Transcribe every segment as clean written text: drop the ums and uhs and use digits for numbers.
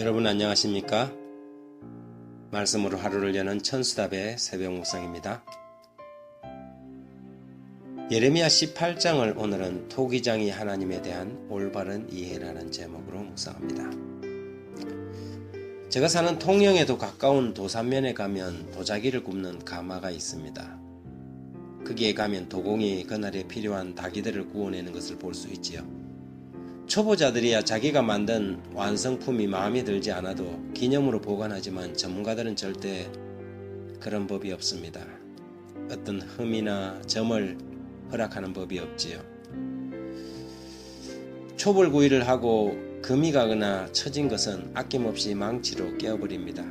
여러분 안녕하십니까? 말씀으로 하루를 여는 천수답의 새벽 묵상입니다. 예레미야 18장을 오늘은 토기장이 하나님에 대한 올바른 이해라는 제목으로 묵상합니다. 제가 사는 통영에도 가까운 도산면에 가면 도자기를 굽는 가마가 있습니다. 거기에 가면 도공이 그날에 필요한 다기들을 구워내는 것을 볼 수 있지요. 초보자들이야 자기가 만든 완성품이 마음에 들지 않아도 기념으로 보관하지만 전문가들은 절대 그런 법이 없습니다. 어떤 흠이나 점을 허락하는 법이 없지요. 초벌구이를 하고 금이 가거나 처진 것은 아낌없이 망치로 깨어버립니다.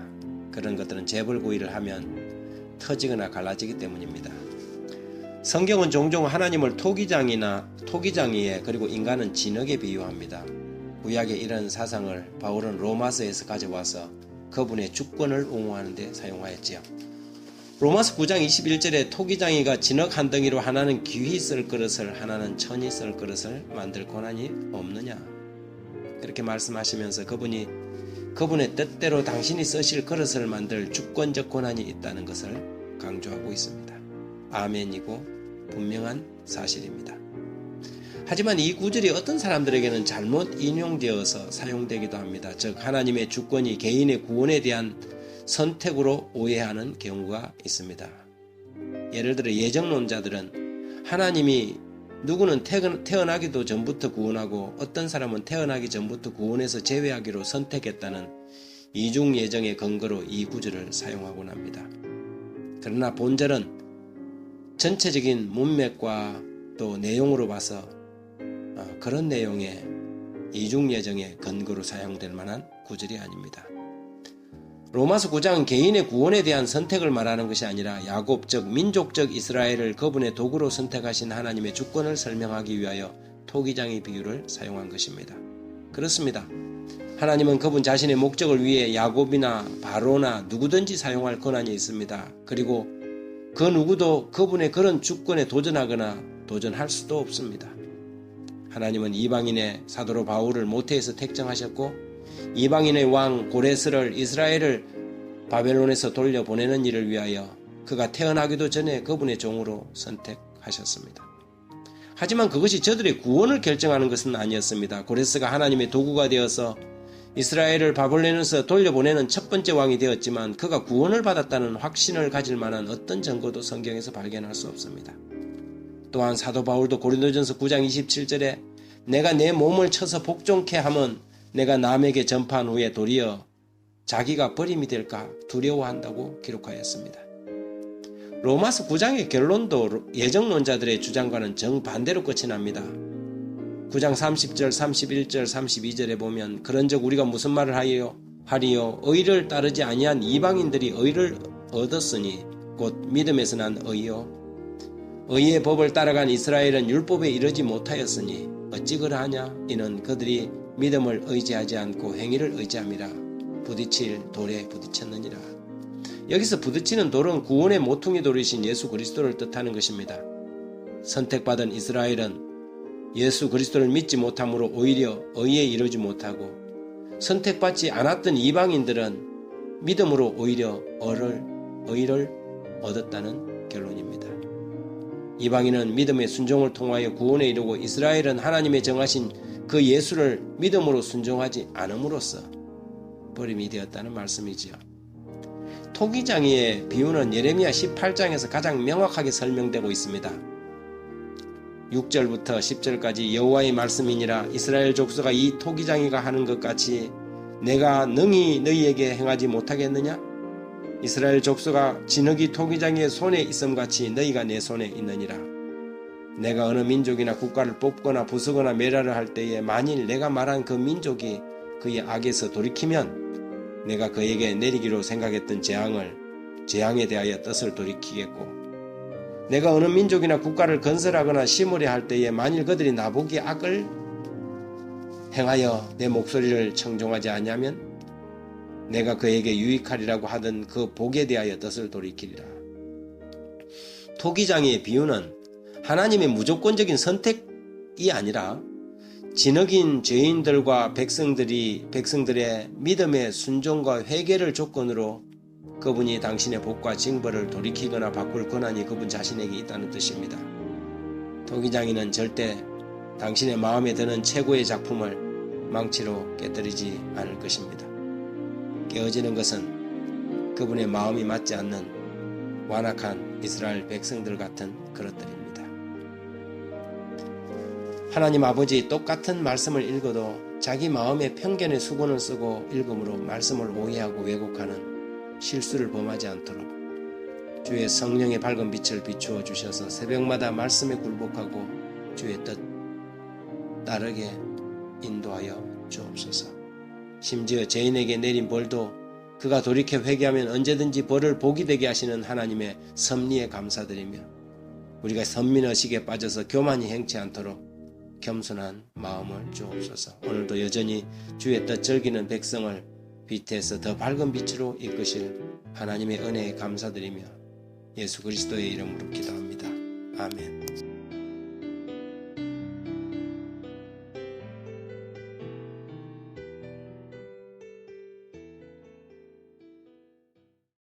그런 것들은 재벌구이를 하면 터지거나 갈라지기 때문입니다. 성경은 종종 하나님을 토기장이에 그리고 인간은 진흙에 비유합니다. 구약의 이런 사상을 바울은 로마서에서 가져와서 그분의 주권을 옹호하는 데 사용하였지요. 로마서 9장 21절에 토기장이가 진흙 한 덩이로 하나는 귀히 쓸 그릇을 하나는 천히 쓸 그릇을 만들 권한이 없느냐 이렇게 말씀하시면서 그분의 뜻대로 당신이 쓰실 그릇을 만들 주권적 권한이 있다는 것을 강조하고 있습니다. 아멘이고 분명한 사실입니다. 하지만 이 구절이 어떤 사람들에게는 잘못 인용되어서 사용되기도 합니다. 즉 하나님의 주권이 개인의 구원에 대한 선택으로 오해하는 경우가 있습니다. 예를 들어 예정론자들은 하나님이 누구는 태어나기도 전부터 구원하고 어떤 사람은 태어나기 전부터 구원해서 제외하기로 선택했다는 이중 예정의 근거로 이 구절을 사용하곤 합니다. 그러나 본절은 전체적인 문맥과 또 내용으로 봐서 그런 내용의 이중 예정의 근거로 사용될 만한 구절이 아닙니다. 로마서 9장은 개인의 구원에 대한 선택을 말하는 것이 아니라 야곱적 민족적 이스라엘을 그분의 도구로 선택하신 하나님의 주권을 설명하기 위하여 토기장의 비유를 사용한 것입니다. 그렇습니다. 하나님은 그분 자신의 목적을 위해 야곱이나 바로나 누구든지 사용할 권한이 있습니다. 그리고 그 누구도 그분의 그런 주권에 도전하거나 도전할 수도 없습니다. 하나님은 이방인의 사도로 바울을 모태에서 택정하셨고 이방인의 왕 고레스를 이스라엘을 바벨론에서 돌려보내는 일을 위하여 그가 태어나기도 전에 그분의 종으로 선택하셨습니다. 하지만 그것이 저들의 구원을 결정하는 것은 아니었습니다. 고레스가 하나님의 도구가 되어서 이스라엘을 바벨론에서 돌려보내는 첫 번째 왕이 되었지만 그가 구원을 받았다는 확신을 가질 만한 어떤 증거도 성경에서 발견할 수 없습니다. 또한 사도 바울도 고린도전서 9장 27절에 내가 내 몸을 쳐서 복종케 함은 내가 남에게 전파한 후에 도리어 자기가 버림이 될까 두려워한다고 기록하였습니다. 로마서 9장의 결론도 예정론자들의 주장과는 정반대로 끝이 납니다. 9장 30절, 31절, 32절에 보면 그런즉 우리가 무슨 말을 하리요? 의를 따르지 아니한 이방인들이 의를 얻었으니 곧 믿음에서 난 의요. 의의 법을 따라간 이스라엘은 율법에 이르지 못하였으니 어찌 그러하냐? 이는 그들이 믿음을 의지하지 않고 행위를 의지함이라 부딪힐 돌에 부딪혔느니라. 여기서 부딪히는 돌은 구원의 모퉁이 돌이신 예수 그리스도를 뜻하는 것입니다. 선택받은 이스라엘은 예수 그리스도를 믿지 못함으로 오히려 의에 이르지 못하고 선택받지 않았던 이방인들은 믿음으로 오히려 의를 얻었다는 결론입니다. 이방인은 믿음의 순종을 통하여 구원에 이르고 이스라엘은 하나님의 정하신 그 예수를 믿음으로 순종하지 않음으로써 버림이 되었다는 말씀이지요. 토기장이의 비유는 예레미야 18장에서 가장 명확하게 설명되고 있습니다. 6절부터 10절까지 여호와의 말씀이니라 이스라엘 족속아 이 토기장이가 하는 것 같이 내가 능히 너희에게 행하지 못하겠느냐? 이스라엘 족속아 진흙이 토기장이의 손에 있음같이 너희가 내 손에 있느니라. 내가 어느 민족이나 국가를 뽑거나 부수거나 멸하려 할 때에 만일 내가 말한 그 민족이 그의 악에서 돌이키면 내가 그에게 내리기로 생각했던 재앙에 대하여 뜻을 돌이키겠고 내가 어느 민족이나 국가를 건설하거나 심으려 할 때에 만일 그들이 나보기에 악을 행하여 내 목소리를 청종하지 아니하면 내가 그에게 유익하리라고 하던 그 복에 대하여 뜻을 돌이키리라. 토기장의 비유는 하나님의 무조건적인 선택이 아니라 진흙인 죄인들과 백성들의 믿음의 순종과 회개를 조건으로 그분이 당신의 복과 징벌을 돌이키거나 바꿀 권한이 그분 자신에게 있다는 뜻입니다. 토기장이는 절대 당신의 마음에 드는 최고의 작품을 망치로 깨뜨리지 않을 것입니다. 깨어지는 것은 그분의 마음이 맞지 않는 완악한 이스라엘 백성들 같은 그릇들입니다. 하나님 아버지 똑같은 말씀을 읽어도 자기 마음의 편견의 수건을 쓰고 읽음으로 말씀을 오해하고 왜곡하는 실수를 범하지 않도록 주의 성령의 밝은 빛을 비추어 주셔서 새벽마다 말씀에 굴복하고 주의 뜻 따르게 인도하여 주옵소서. 심지어 죄인에게 내린 벌도 그가 돌이켜 회개하면 언제든지 벌을 복이 되게 하시는 하나님의 섭리에 감사드리며 우리가 선민의식에 빠져서 교만히 행치 않도록 겸손한 마음을 주옵소서. 오늘도 여전히 주의 뜻 즐기는 백성을 빛에서 더 밝은 빛으로 이끄실 하나님의 은혜에 감사드리며 예수 그리스도의 이름으로 기도합니다. 아멘.